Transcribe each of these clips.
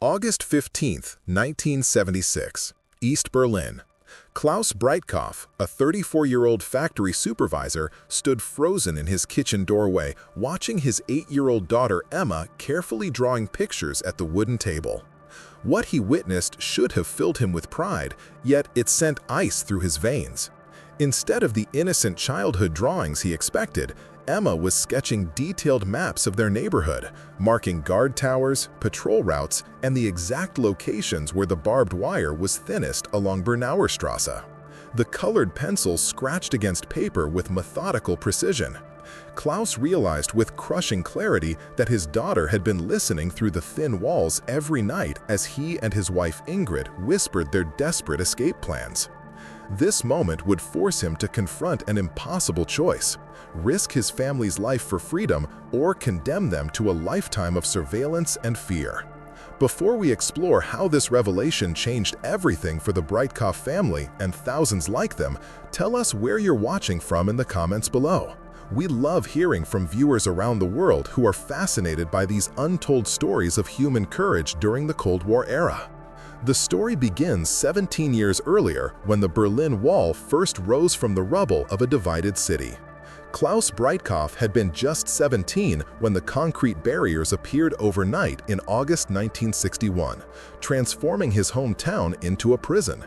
August 15, 1976, East Berlin. Klaus Breitkopf, a 34-year-old factory supervisor, stood frozen in his kitchen doorway watching his 8-year-old daughter Emma carefully drawing pictures at the wooden table. What he witnessed should have filled him with pride, yet it sent ice through his veins. Instead of the innocent childhood drawings he expected, Emma was sketching detailed maps of their neighborhood, marking guard towers, patrol routes, and the exact locations where the barbed wire was thinnest along Bernauer Straße. The colored pencils scratched against paper with methodical precision. Klaus realized with crushing clarity that his daughter had been listening through the thin walls every night as he and his wife Ingrid whispered their desperate escape plans. This moment would force him to confront an impossible choice: risk his family's life for freedom or condemn them to a lifetime of surveillance and fear. Before we explore how this revelation changed everything for the Breitkopf family and thousands like them, tell us where you're watching from in the comments below. We love hearing from viewers around the world who are fascinated by these untold stories of human courage during the Cold War era. The story begins 17 years earlier when the Berlin Wall first rose from the rubble of a divided city. Klaus Breitkopf had been just 17 when the concrete barriers appeared overnight in August 1961, transforming his hometown into a prison.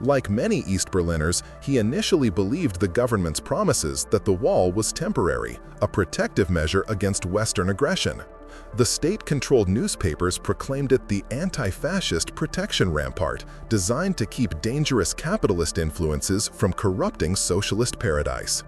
Like many East Berliners, he initially believed the government's promises that the wall was temporary, a protective measure against Western aggression. The state-controlled newspapers proclaimed it the anti-fascist protection rampart, designed to keep dangerous capitalist influences from corrupting socialist paradise.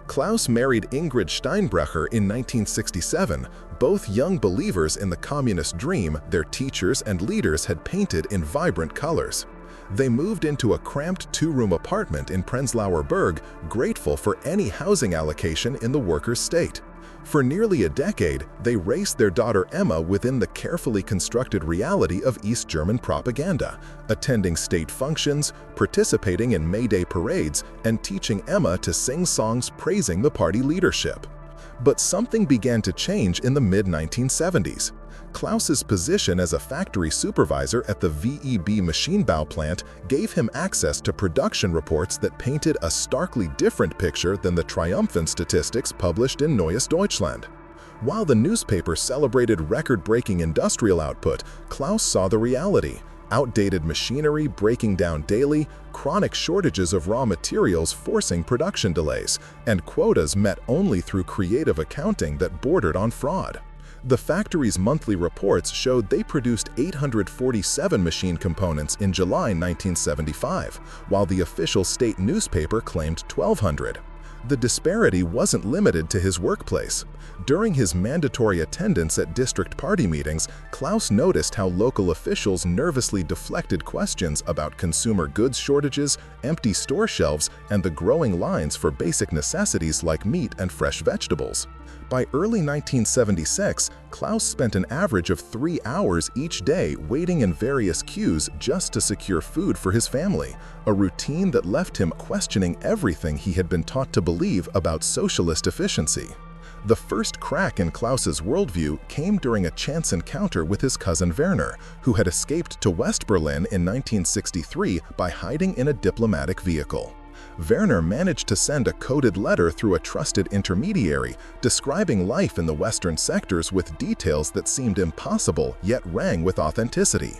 Klaus married Ingrid Steinbrecher in 1967, both young believers in the communist dream their teachers and leaders had painted in vibrant colors. They moved into a cramped two-room apartment in Prenzlauer Berg, grateful for any housing allocation in the workers' state. For nearly a decade, they raised their daughter Emma within the carefully constructed reality of East German propaganda, attending state functions, participating in May Day parades, and teaching Emma to sing songs praising the party leadership. But something began to change in the mid-1970s. Klaus's position as a factory supervisor at the VEB Maschinenbau plant gave him access to production reports that painted a starkly different picture than the triumphant statistics published in Neues Deutschland. While the newspaper celebrated record-breaking industrial output, Klaus saw the reality: outdated machinery breaking down daily, chronic shortages of raw materials forcing production delays, and quotas met only through creative accounting that bordered on fraud. The factory's monthly reports showed they produced 847 machine components in July 1975, while the official state newspaper claimed 1,200. The disparity wasn't limited to his workplace. During his mandatory attendance at district party meetings, Klaus noticed how local officials nervously deflected questions about consumer goods shortages, empty store shelves, and the growing lines for basic necessities like meat and fresh vegetables. By early 1976, Klaus spent an average of 3 hours each day waiting in various queues just to secure food for his family, a routine that left him questioning everything he had been taught to believe about socialist efficiency. The first crack in Klaus's worldview came during a chance encounter with his cousin Werner, who had escaped to West Berlin in 1963 by hiding in a diplomatic vehicle. Werner managed to send a coded letter through a trusted intermediary, describing life in the Western sectors with details that seemed impossible yet rang with authenticity.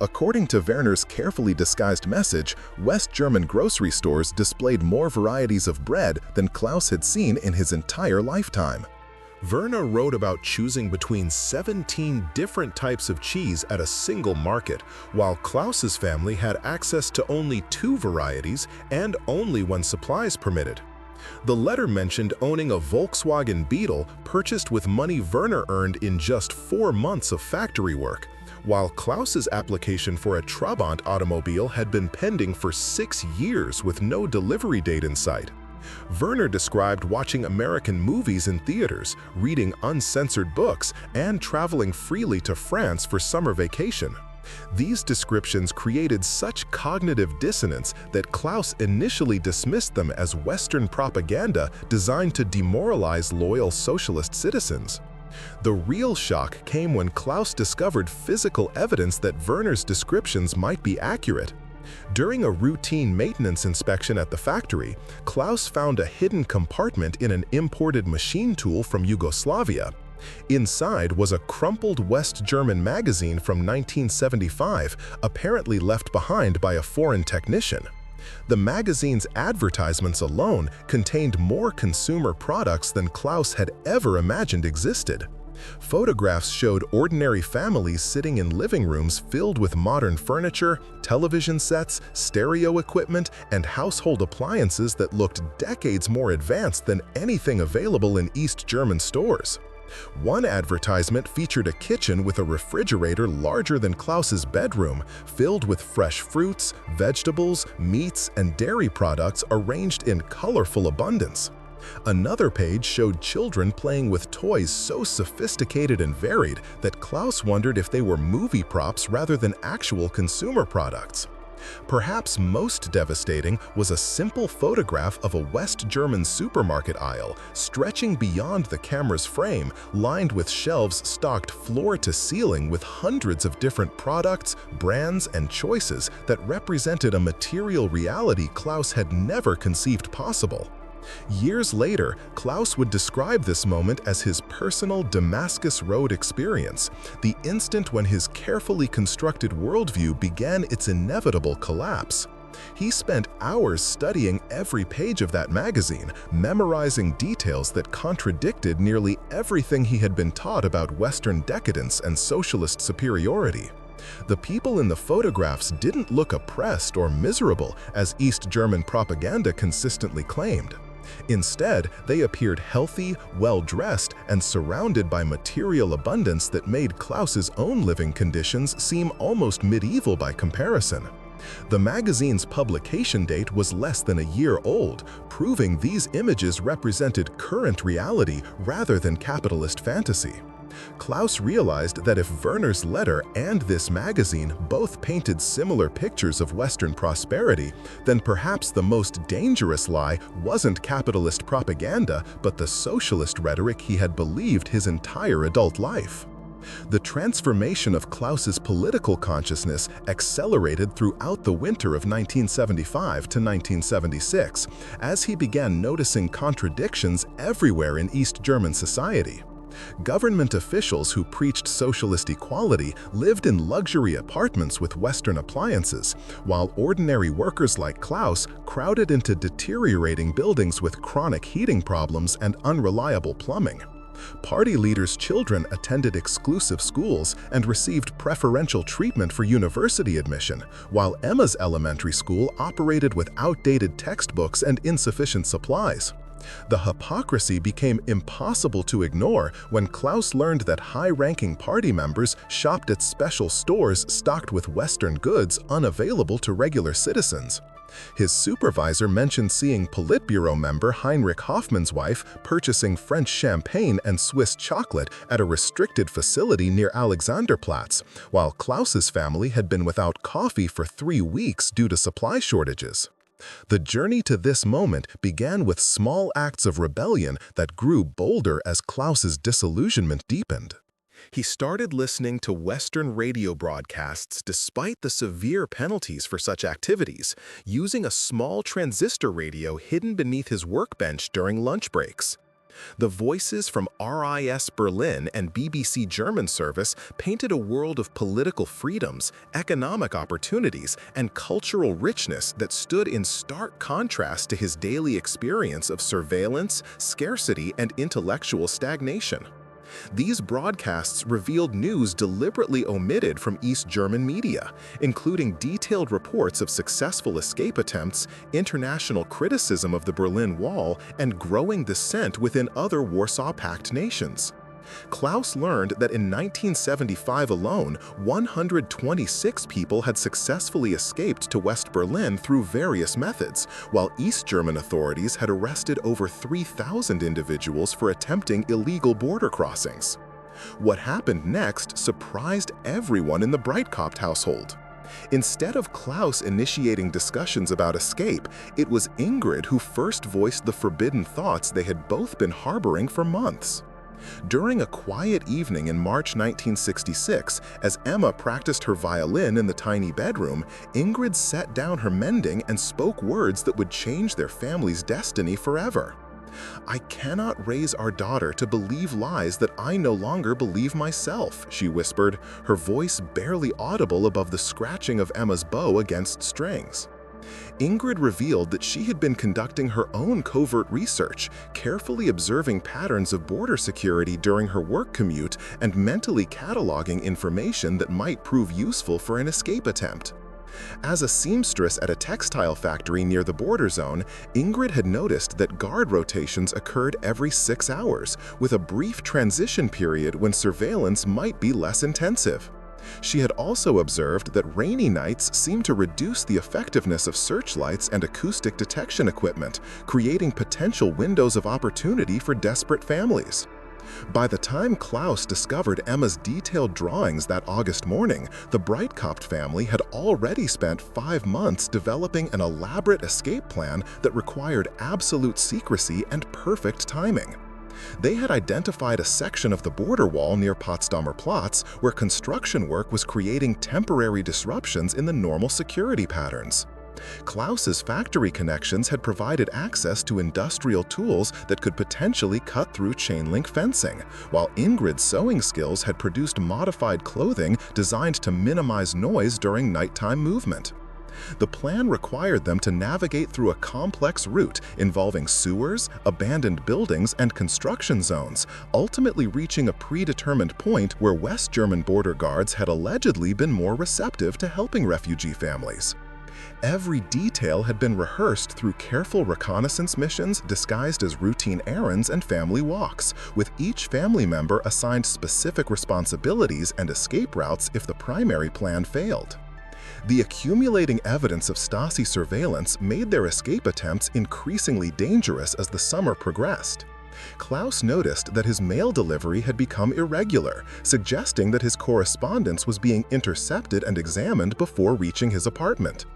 According to Werner's carefully disguised message, West German grocery stores displayed more varieties of bread than Klaus had seen in his entire lifetime. Werner wrote about choosing between 17 different types of cheese at a single market, while Klaus's family had access to only 2 varieties and only when supplies permitted. The letter mentioned owning a Volkswagen Beetle purchased with money Werner earned in just 4 months of factory work, while Klaus's application for a Trabant automobile had been pending for 6 years with no delivery date in sight. Werner described watching American movies in theaters, reading uncensored books, and traveling freely to France for summer vacation. These descriptions created such cognitive dissonance that Klaus initially dismissed them as Western propaganda designed to demoralize loyal socialist citizens. The real shock came when Klaus discovered physical evidence that Werner's descriptions might be accurate. During a routine maintenance inspection at the factory, Klaus found a hidden compartment in an imported machine tool from Yugoslavia. Inside was a crumpled West German magazine from 1975, apparently left behind by a foreign technician. The magazine's advertisements alone contained more consumer products than Klaus had ever imagined existed. Photographs showed ordinary families sitting in living rooms filled with modern furniture, television sets, stereo equipment, and household appliances that looked decades more advanced than anything available in East German stores. One advertisement featured a kitchen with a refrigerator larger than Klaus's bedroom, filled with fresh fruits, vegetables, meats, and dairy products arranged in colorful abundance. Another page showed children playing with toys so sophisticated and varied that Klaus wondered if they were movie props rather than actual consumer products. Perhaps most devastating was a simple photograph of a West German supermarket aisle stretching beyond the camera's frame, lined with shelves stocked floor to ceiling with hundreds of different products, brands, and choices that represented a material reality Klaus had never conceived possible. Years later, Klaus would describe this moment as his personal Damascus Road experience, the instant when his carefully constructed worldview began its inevitable collapse. He spent hours studying every page of that magazine, memorizing details that contradicted nearly everything he had been taught about Western decadence and socialist superiority. The people in the photographs didn't look oppressed or miserable, as East German propaganda consistently claimed. Instead, they appeared healthy, well-dressed, and surrounded by material abundance that made Klaus's own living conditions seem almost medieval by comparison. The magazine's publication date was less than a year old, proving these images represented current reality rather than capitalist fantasy. Klaus realized that if Werner's letter and this magazine both painted similar pictures of Western prosperity, then perhaps the most dangerous lie wasn't capitalist propaganda, but the socialist rhetoric he had believed his entire adult life. The transformation of Klaus's political consciousness accelerated throughout the winter of 1975 to 1976, as he began noticing contradictions everywhere in East German society. Government officials who preached socialist equality lived in luxury apartments with Western appliances, while ordinary workers like Klaus crowded into deteriorating buildings with chronic heating problems and unreliable plumbing. Party leaders' children attended exclusive schools and received preferential treatment for university admission, while Emma's elementary school operated with outdated textbooks and insufficient supplies. The hypocrisy became impossible to ignore when Klaus learned that high-ranking party members shopped at special stores stocked with Western goods unavailable to regular citizens. His supervisor mentioned seeing Politburo member Heinrich Hoffmann's wife purchasing French champagne and Swiss chocolate at a restricted facility near Alexanderplatz, while Klaus's family had been without coffee for 3 weeks due to supply shortages. The journey to this moment began with small acts of rebellion that grew bolder as Klaus's disillusionment deepened. He started listening to Western radio broadcasts despite the severe penalties for such activities, using a small transistor radio hidden beneath his workbench during lunch breaks. The voices from RIS Berlin and BBC German service painted a world of political freedoms, economic opportunities, and cultural richness that stood in stark contrast to his daily experience of surveillance, scarcity, and intellectual stagnation. These broadcasts revealed news deliberately omitted from East German media, including detailed reports of successful escape attempts, international criticism of the Berlin Wall, and growing dissent within other Warsaw Pact nations. Klaus learned that in 1975 alone, 126 people had successfully escaped to West Berlin through various methods, while East German authorities had arrested over 3,000 individuals for attempting illegal border crossings. What happened next surprised everyone in the Breitkopf household. Instead of Klaus initiating discussions about escape, it was Ingrid who first voiced the forbidden thoughts they had both been harboring for months. During a quiet evening in March 1966, as Emma practiced her violin in the tiny bedroom, Ingrid set down her mending and spoke words that would change their family's destiny forever. "I cannot raise our daughter to believe lies that I no longer believe myself," she whispered, her voice barely audible above the scratching of Emma's bow against strings. Ingrid revealed that she had been conducting her own covert research, carefully observing patterns of border security during her work commute and mentally cataloging information that might prove useful for an escape attempt. As a seamstress at a textile factory near the border zone, Ingrid had noticed that guard rotations occurred every 6 hours, with a brief transition period when surveillance might be less intensive. She had also observed that rainy nights seemed to reduce the effectiveness of searchlights and acoustic detection equipment, creating potential windows of opportunity for desperate families. By the time Klaus discovered Emma's detailed drawings that August morning, the Breitkopf family had already spent 5 months developing an elaborate escape plan that required absolute secrecy and perfect timing. They had identified a section of the border wall near Potsdamer Platz where construction work was creating temporary disruptions in the normal security patterns. Klaus's factory connections had provided access to industrial tools that could potentially cut through chain-link fencing, while Ingrid's sewing skills had produced modified clothing designed to minimize noise during nighttime movement. The plan required them to navigate through a complex route involving sewers, abandoned buildings, and construction zones, ultimately reaching a predetermined point where West German border guards had allegedly been more receptive to helping refugee families. Every detail had been rehearsed through careful reconnaissance missions disguised as routine errands and family walks, with each family member assigned specific responsibilities and escape routes if the primary plan failed. The accumulating evidence of Stasi surveillance made their escape attempts increasingly dangerous as the summer progressed. Klaus noticed that his mail delivery had become irregular, suggesting that his correspondence was being intercepted and examined before reaching his apartment.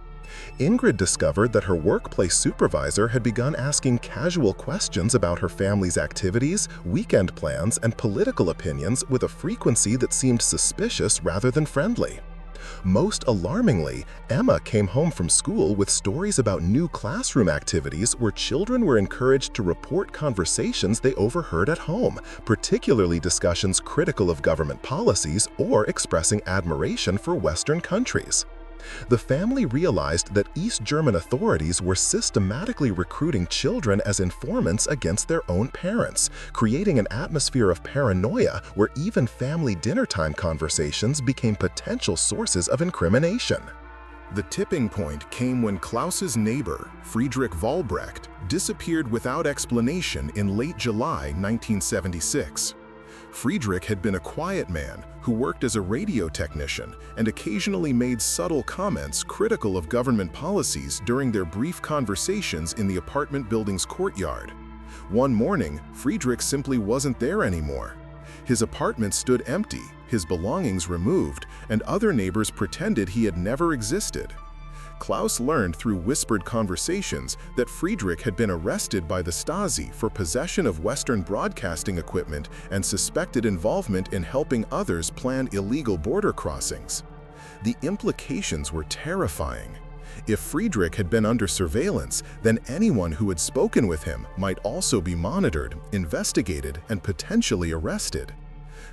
Ingrid discovered that her workplace supervisor had begun asking casual questions about her family's activities, weekend plans, and political opinions with a frequency that seemed suspicious rather than friendly. Most alarmingly, Emma came home from school with stories about new classroom activities where children were encouraged to report conversations they overheard at home, particularly discussions critical of government policies or expressing admiration for Western countries. The family realized that East German authorities were systematically recruiting children as informants against their own parents, creating an atmosphere of paranoia where even family dinner-time conversations became potential sources of incrimination. The tipping point came when Klaus's neighbor, Friedrich Vollbrecht, disappeared without explanation in late July 1976. Friedrich had been a quiet man who worked as a radio technician and occasionally made subtle comments critical of government policies during their brief conversations in the apartment building's courtyard. One morning, Friedrich simply wasn't there anymore. His apartment stood empty, his belongings removed, and other neighbors pretended he had never existed. Klaus learned through whispered conversations that Friedrich had been arrested by the Stasi for possession of Western broadcasting equipment and suspected involvement in helping others plan illegal border crossings. The implications were terrifying. If Friedrich had been under surveillance, then anyone who had spoken with him might also be monitored, investigated, and potentially arrested.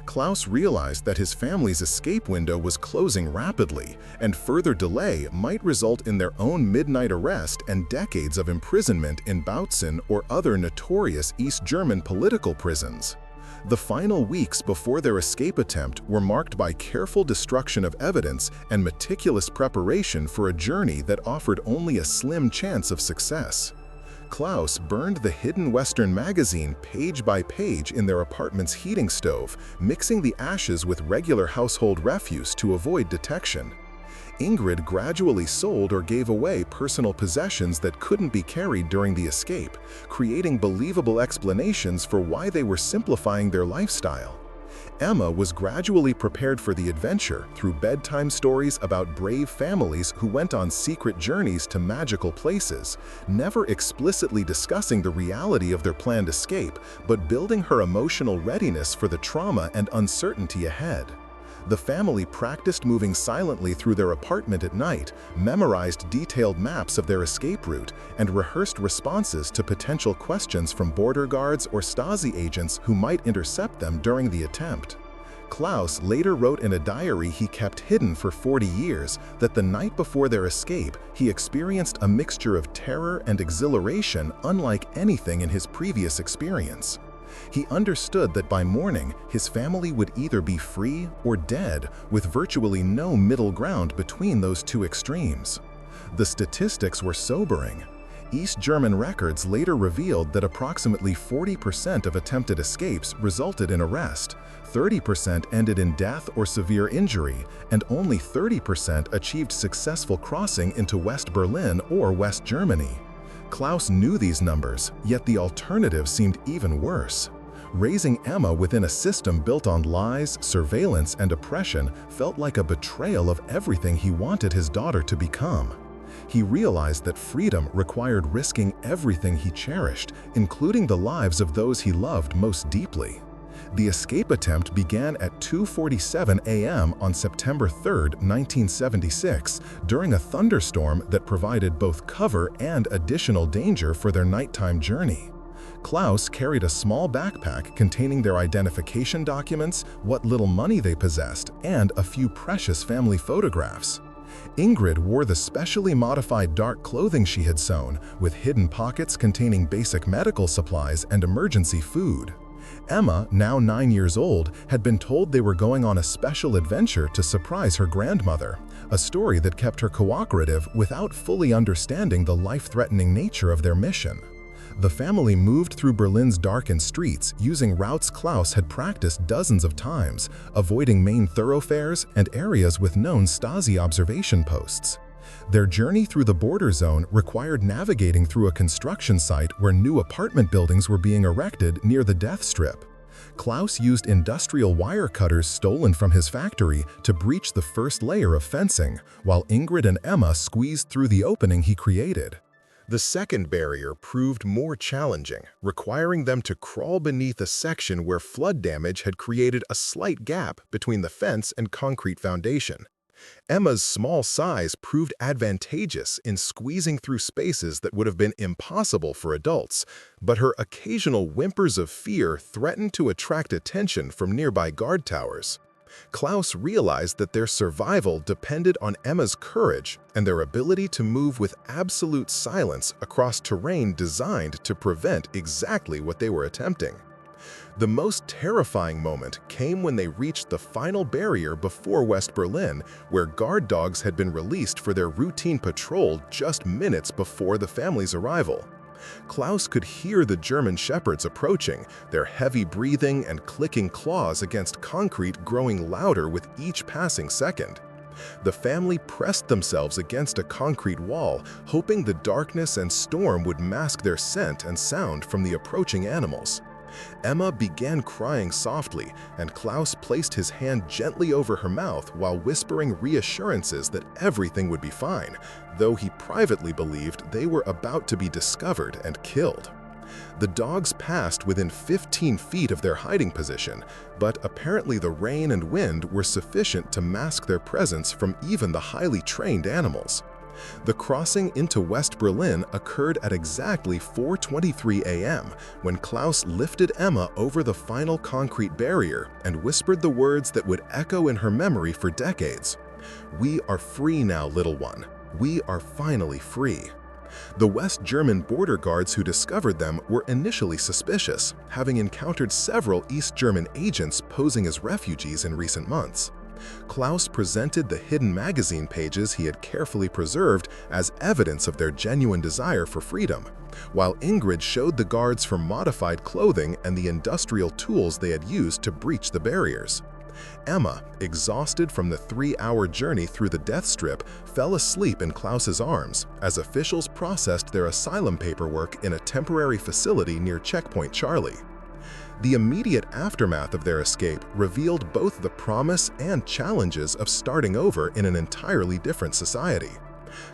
Klaus realized that his family's escape window was closing rapidly, and further delay might result in their own midnight arrest and decades of imprisonment in Bautzen or other notorious East German political prisons. The final weeks before their escape attempt were marked by careful destruction of evidence and meticulous preparation for a journey that offered only a slim chance of success. Klaus burned the hidden Western magazine page by page in their apartment's heating stove, mixing the ashes with regular household refuse to avoid detection. Ingrid gradually sold or gave away personal possessions that couldn't be carried during the escape, creating believable explanations for why they were simplifying their lifestyle. Emma was gradually prepared for the adventure through bedtime stories about brave families who went on secret journeys to magical places, never explicitly discussing the reality of their planned escape, but building her emotional readiness for the trauma and uncertainty ahead. The family practiced moving silently through their apartment at night, memorized detailed maps of their escape route, and rehearsed responses to potential questions from border guards or Stasi agents who might intercept them during the attempt. Klaus later wrote in a diary he kept hidden for 40 years that the night before their escape, he experienced a mixture of terror and exhilaration unlike anything in his previous experience. He understood that by morning, his family would either be free or dead, with virtually no middle ground between those two extremes. The statistics were sobering. East German records later revealed that approximately 40% of attempted escapes resulted in arrest, 30% ended in death or severe injury, and only 30% achieved successful crossing into West Berlin or West Germany. Klaus knew these numbers, yet the alternative seemed even worse. Raising Emma within a system built on lies, surveillance, and oppression felt like a betrayal of everything he wanted his daughter to become. He realized that freedom required risking everything he cherished, including the lives of those he loved most deeply. The escape attempt began at 2:47 a.m. on September 3, 1976, during a thunderstorm that provided both cover and additional danger for their nighttime journey. Klaus carried a small backpack containing their identification documents, what little money they possessed, and a few precious family photographs. Ingrid wore the specially modified dark clothing she had sewn, with hidden pockets containing basic medical supplies and emergency food. Emma, now 9 years old, had been told they were going on a special adventure to surprise her grandmother, a story that kept her cooperative without fully understanding the life-threatening nature of their mission. The family moved through Berlin's darkened streets using routes Klaus had practiced dozens of times, avoiding main thoroughfares and areas with known Stasi observation posts. Their journey through the border zone required navigating through a construction site where new apartment buildings were being erected near the death strip. Klaus used industrial wire cutters stolen from his factory to breach the first layer of fencing, while Ingrid and Emma squeezed through the opening he created. The second barrier proved more challenging, requiring them to crawl beneath a section where flood damage had created a slight gap between the fence and concrete foundation. Emma's small size proved advantageous in squeezing through spaces that would have been impossible for adults, but her occasional whimpers of fear threatened to attract attention from nearby guard towers. Klaus realized that their survival depended on Emma's courage and their ability to move with absolute silence across terrain designed to prevent exactly what they were attempting. The most terrifying moment came when they reached the final barrier before West Berlin, where guard dogs had been released for their routine patrol just minutes before the family's arrival. Klaus could hear the German shepherds approaching, their heavy breathing and clicking claws against concrete growing louder with each passing second. The family pressed themselves against a concrete wall, hoping the darkness and storm would mask their scent and sound from the approaching animals. Emma began crying softly, and Klaus placed his hand gently over her mouth while whispering reassurances that everything would be fine, though he privately believed they were about to be discovered and killed. The dogs passed within 15 feet of their hiding position, but apparently the rain and wind were sufficient to mask their presence from even the highly trained animals. The crossing into West Berlin occurred at exactly 4:23 a.m. when Klaus lifted Emma over the final concrete barrier and whispered the words that would echo in her memory for decades. "We are free now, little one. We are finally free." The West German border guards who discovered them were initially suspicious, having encountered several East German agents posing as refugees in recent months. Klaus presented the hidden magazine pages he had carefully preserved as evidence of their genuine desire for freedom, while Ingrid showed the guards her modified clothing and the industrial tools they had used to breach the barriers. Emma, exhausted from the 3-hour journey through the death strip, fell asleep in Klaus's arms as officials processed their asylum paperwork in a temporary facility near Checkpoint Charlie. The immediate aftermath of their escape revealed both the promise and challenges of starting over in an entirely different society.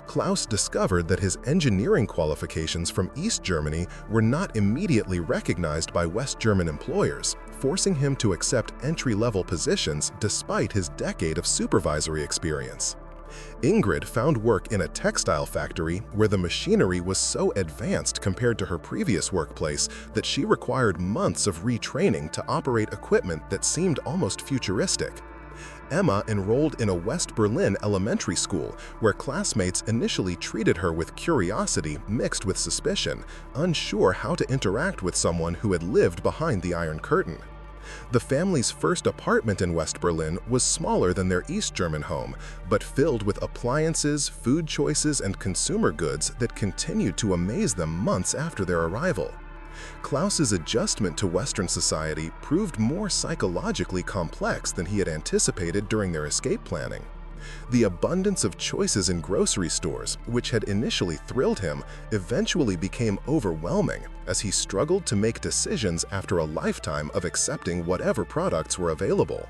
Klaus discovered that his engineering qualifications from East Germany were not immediately recognized by West German employers, forcing him to accept entry-level positions despite his decade of supervisory experience. Ingrid found work in a textile factory where the machinery was so advanced compared to her previous workplace that she required months of retraining to operate equipment that seemed almost futuristic. Emma enrolled in a West Berlin elementary school where classmates initially treated her with curiosity mixed with suspicion, unsure how to interact with someone who had lived behind the Iron Curtain. The family's first apartment in West Berlin was smaller than their East German home, but filled with appliances, food choices, and consumer goods that continued to amaze them months after their arrival. Klaus's adjustment to Western society proved more psychologically complex than he had anticipated during their escape planning. The abundance of choices in grocery stores, which had initially thrilled him, eventually became overwhelming as he struggled to make decisions after a lifetime of accepting whatever products were available.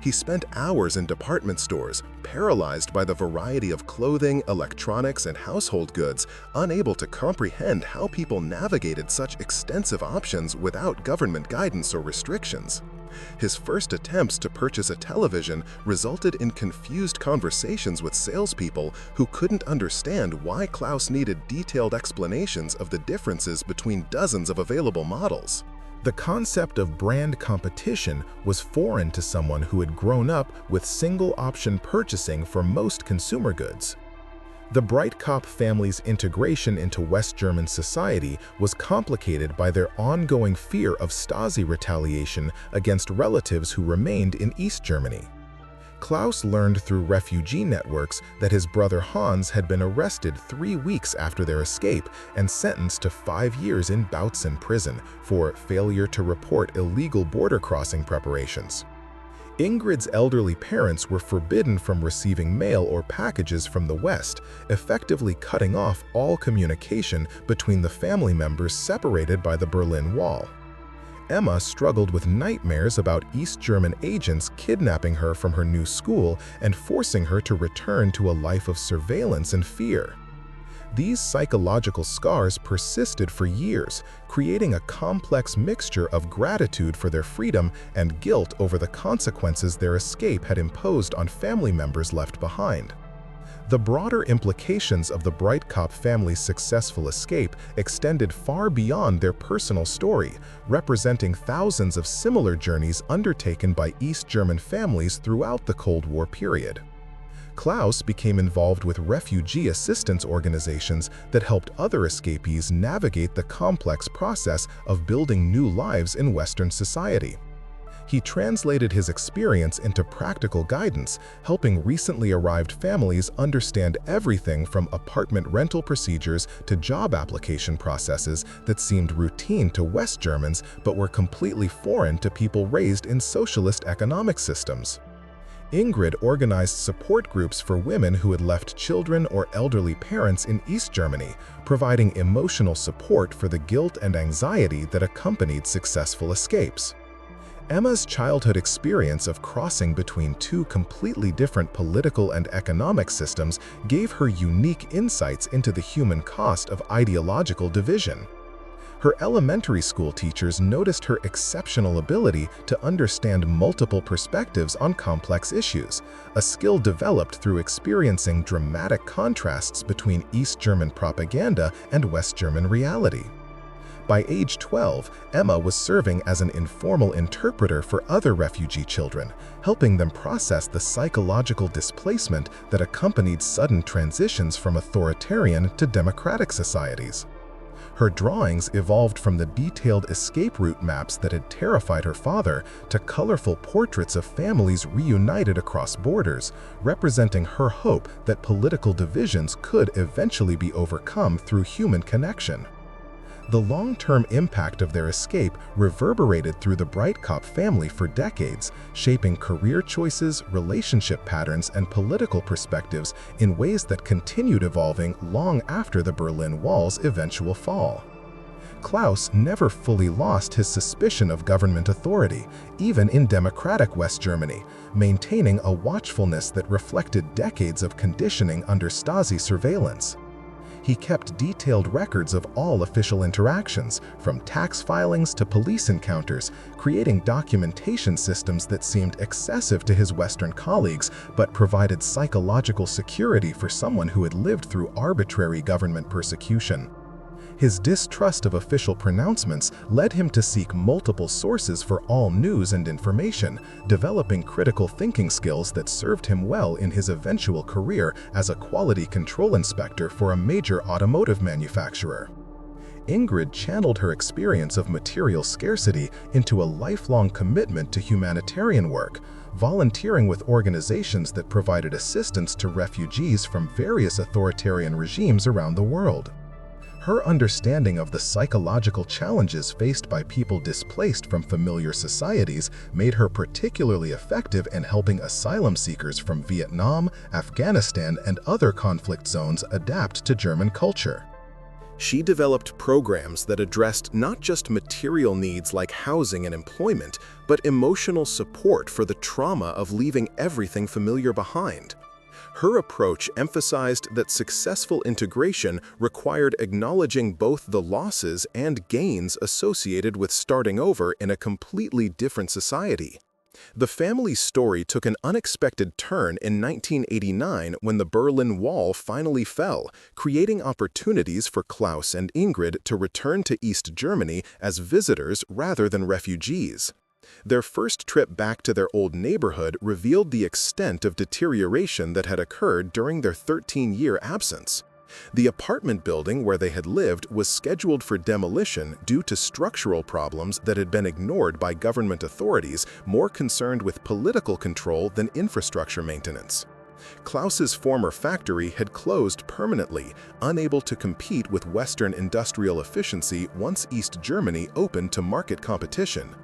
He spent hours in department stores, paralyzed by the variety of clothing, electronics, and household goods, unable to comprehend how people navigated such extensive options without government guidance or restrictions. His first attempts to purchase a television resulted in confused conversations with salespeople who couldn't understand why Klaus needed detailed explanations of the differences between dozens of available models. The concept of brand competition was foreign to someone who had grown up with single-option purchasing for most consumer goods. The Breitkopf family's integration into West German society was complicated by their ongoing fear of Stasi retaliation against relatives who remained in East Germany. Klaus learned through refugee networks that his brother Hans had been arrested 3 weeks after their escape and sentenced to 5 years in Bautzen prison for failure to report illegal border crossing preparations. Ingrid's elderly parents were forbidden from receiving mail or packages from the West, effectively cutting off all communication between the family members separated by the Berlin Wall. Emma struggled with nightmares about East German agents kidnapping her from her new school and forcing her to return to a life of surveillance and fear. These psychological scars persisted for years, creating a complex mixture of gratitude for their freedom and guilt over the consequences their escape had imposed on family members left behind. The broader implications of the Breitkopf family's successful escape extended far beyond their personal story, representing thousands of similar journeys undertaken by East German families throughout the Cold War period. Klaus became involved with refugee assistance organizations that helped other escapees navigate the complex process of building new lives in Western society. He translated his experience into practical guidance, helping recently arrived families understand everything from apartment rental procedures to job application processes that seemed routine to West Germans but were completely foreign to people raised in socialist economic systems. Ingrid organized support groups for women who had left children or elderly parents in East Germany, providing emotional support for the guilt and anxiety that accompanied successful escapes. Emma's childhood experience of crossing between two completely different political and economic systems gave her unique insights into the human cost of ideological division. Her elementary school teachers noticed her exceptional ability to understand multiple perspectives on complex issues, a skill developed through experiencing dramatic contrasts between East German propaganda and West German reality. By age 12, Emma was serving as an informal interpreter for other refugee children, helping them process the psychological displacement that accompanied sudden transitions from authoritarian to democratic societies. Her drawings evolved from the detailed escape route maps that had terrified her father to colorful portraits of families reunited across borders, representing her hope that political divisions could eventually be overcome through human connection. The long-term impact of their escape reverberated through the Breitkopf family for decades, shaping career choices, relationship patterns, and political perspectives in ways that continued evolving long after the Berlin Wall's eventual fall. Klaus never fully lost his suspicion of government authority, even in democratic West Germany, maintaining a watchfulness that reflected decades of conditioning under Stasi surveillance. He kept detailed records of all official interactions, from tax filings to police encounters, creating documentation systems that seemed excessive to his Western colleagues but provided psychological security for someone who had lived through arbitrary government persecution. His distrust of official pronouncements led him to seek multiple sources for all news and information, developing critical thinking skills that served him well in his eventual career as a quality control inspector for a major automotive manufacturer. Ingrid channeled her experience of material scarcity into a lifelong commitment to humanitarian work, volunteering with organizations that provided assistance to refugees from various authoritarian regimes around the world. Her understanding of the psychological challenges faced by people displaced from familiar societies made her particularly effective in helping asylum seekers from Vietnam, Afghanistan, and other conflict zones adapt to German culture. She developed programs that addressed not just material needs like housing and employment, but emotional support for the trauma of leaving everything familiar behind. Her approach emphasized that successful integration required acknowledging both the losses and gains associated with starting over in a completely different society. The family's story took an unexpected turn in 1989 when the Berlin Wall finally fell, creating opportunities for Klaus and Ingrid to return to East Germany as visitors rather than refugees. Their first trip back to their old neighborhood revealed the extent of deterioration that had occurred during their 13-year absence. The apartment building where they had lived was scheduled for demolition due to structural problems that had been ignored by government authorities more concerned with political control than infrastructure maintenance. Klaus's former factory had closed permanently, unable to compete with Western industrial efficiency once East Germany opened to market competition.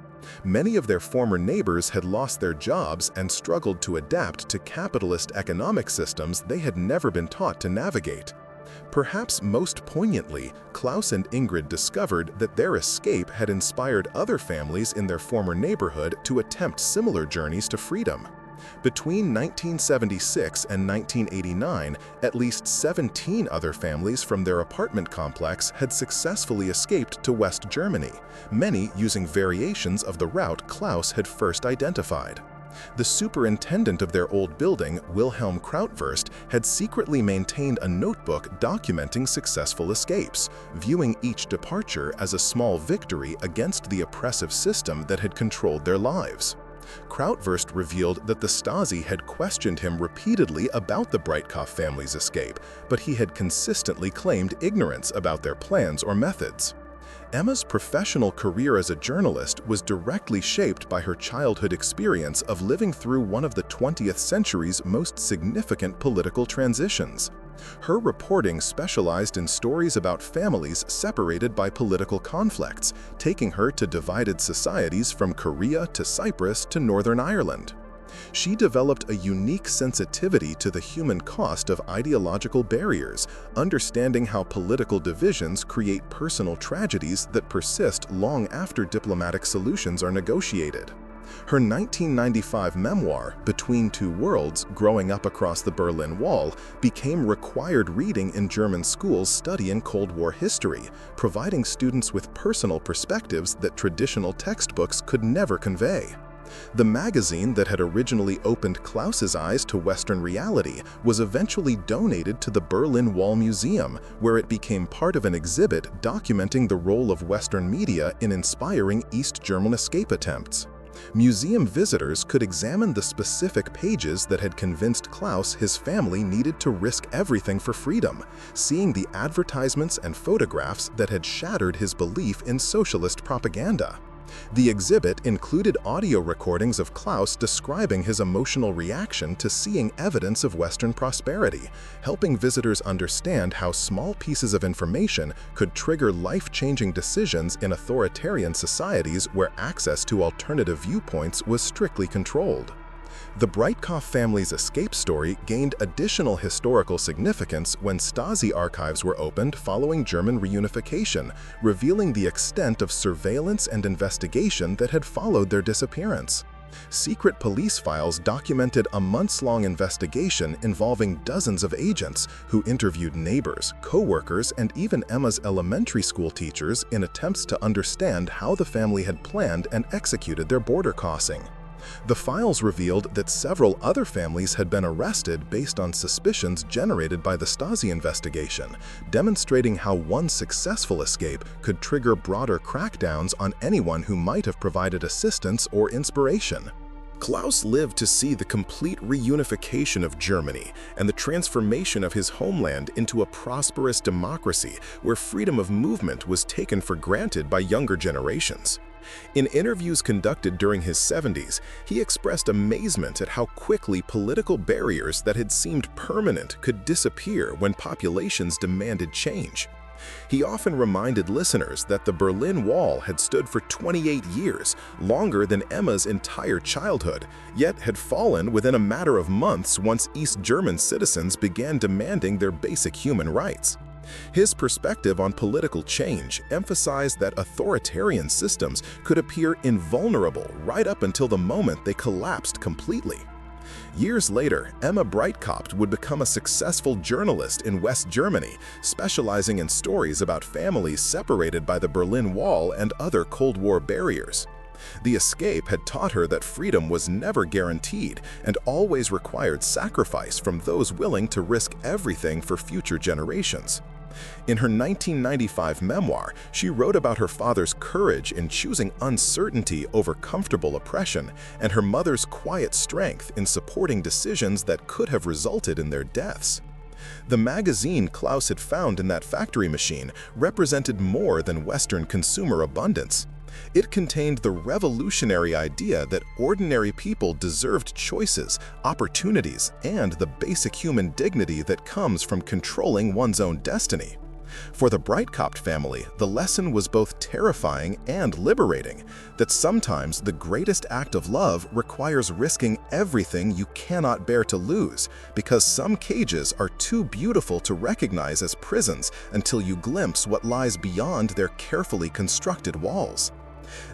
Many of their former neighbors had lost their jobs and struggled to adapt to capitalist economic systems they had never been taught to navigate. Perhaps most poignantly, Klaus and Ingrid discovered that their escape had inspired other families in their former neighborhood to attempt similar journeys to freedom. Between 1976 and 1989, at least 17 other families from their apartment complex had successfully escaped to West Germany, many using variations of the route Klaus had first identified. The superintendent of their old building, Wilhelm Krautwurst, had secretly maintained a notebook documenting successful escapes, viewing each departure as a small victory against the oppressive system that had controlled their lives. Krautwurst revealed that the Stasi had questioned him repeatedly about the Breitkopf family's escape, but he had consistently claimed ignorance about their plans or methods. Emma's professional career as a journalist was directly shaped by her childhood experience of living through one of the 20th century's most significant political transitions. Her reporting specialized in stories about families separated by political conflicts, taking her to divided societies from Korea to Cyprus to Northern Ireland. She developed a unique sensitivity to the human cost of ideological barriers, understanding how political divisions create personal tragedies that persist long after diplomatic solutions are negotiated. Her 1995 memoir, Between Two Worlds: Growing Up Across the Berlin Wall, became required reading in German schools studying Cold War history, providing students with personal perspectives that traditional textbooks could never convey. The magazine that had originally opened Klaus's eyes to Western reality was eventually donated to the Berlin Wall Museum, where it became part of an exhibit documenting the role of Western media in inspiring East German escape attempts. Museum visitors could examine the specific pages that had convinced Klaus his family needed to risk everything for freedom, seeing the advertisements and photographs that had shattered his belief in socialist propaganda. The exhibit included audio recordings of Klaus describing his emotional reaction to seeing evidence of Western prosperity, helping visitors understand how small pieces of information could trigger life-changing decisions in authoritarian societies where access to alternative viewpoints was strictly controlled. The Breitkopf family's escape story gained additional historical significance when Stasi archives were opened following German reunification, revealing the extent of surveillance and investigation that had followed their disappearance. Secret police files documented a months-long investigation involving dozens of agents who interviewed neighbors, co-workers, and even Emma's elementary school teachers in attempts to understand how the family had planned and executed their border crossing. The files revealed that several other families had been arrested based on suspicions generated by the Stasi investigation, demonstrating how one successful escape could trigger broader crackdowns on anyone who might have provided assistance or inspiration. Klaus lived to see the complete reunification of Germany and the transformation of his homeland into a prosperous democracy where freedom of movement was taken for granted by younger generations. In interviews conducted during his 70s, he expressed amazement at how quickly political barriers that had seemed permanent could disappear when populations demanded change. He often reminded listeners that the Berlin Wall had stood for 28 years, longer than Emma's entire childhood, yet had fallen within a matter of months once East German citizens began demanding their basic human rights. His perspective on political change emphasized that authoritarian systems could appear invulnerable right up until the moment they collapsed completely. Years later, Emma Breitkopf would become a successful journalist in West Germany, specializing in stories about families separated by the Berlin Wall and other Cold War barriers. The escape had taught her that freedom was never guaranteed and always required sacrifice from those willing to risk everything for future generations. In her 1995 memoir, she wrote about her father's courage in choosing uncertainty over comfortable oppression and her mother's quiet strength in supporting decisions that could have resulted in their deaths. The magazine Klaus had found in that factory machine represented more than Western consumer abundance. It contained the revolutionary idea that ordinary people deserved choices, opportunities, and the basic human dignity that comes from controlling one's own destiny. For the Breitkopf family, the lesson was both terrifying and liberating, that sometimes the greatest act of love requires risking everything you cannot bear to lose, because some cages are too beautiful to recognize as prisons until you glimpse what lies beyond their carefully constructed walls.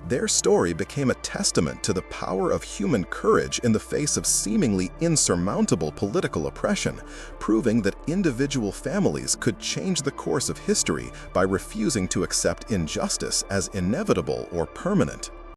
Their story became a testament to the power of human courage in the face of seemingly insurmountable political oppression, proving that individual families could change the course of history by refusing to accept injustice as inevitable or permanent.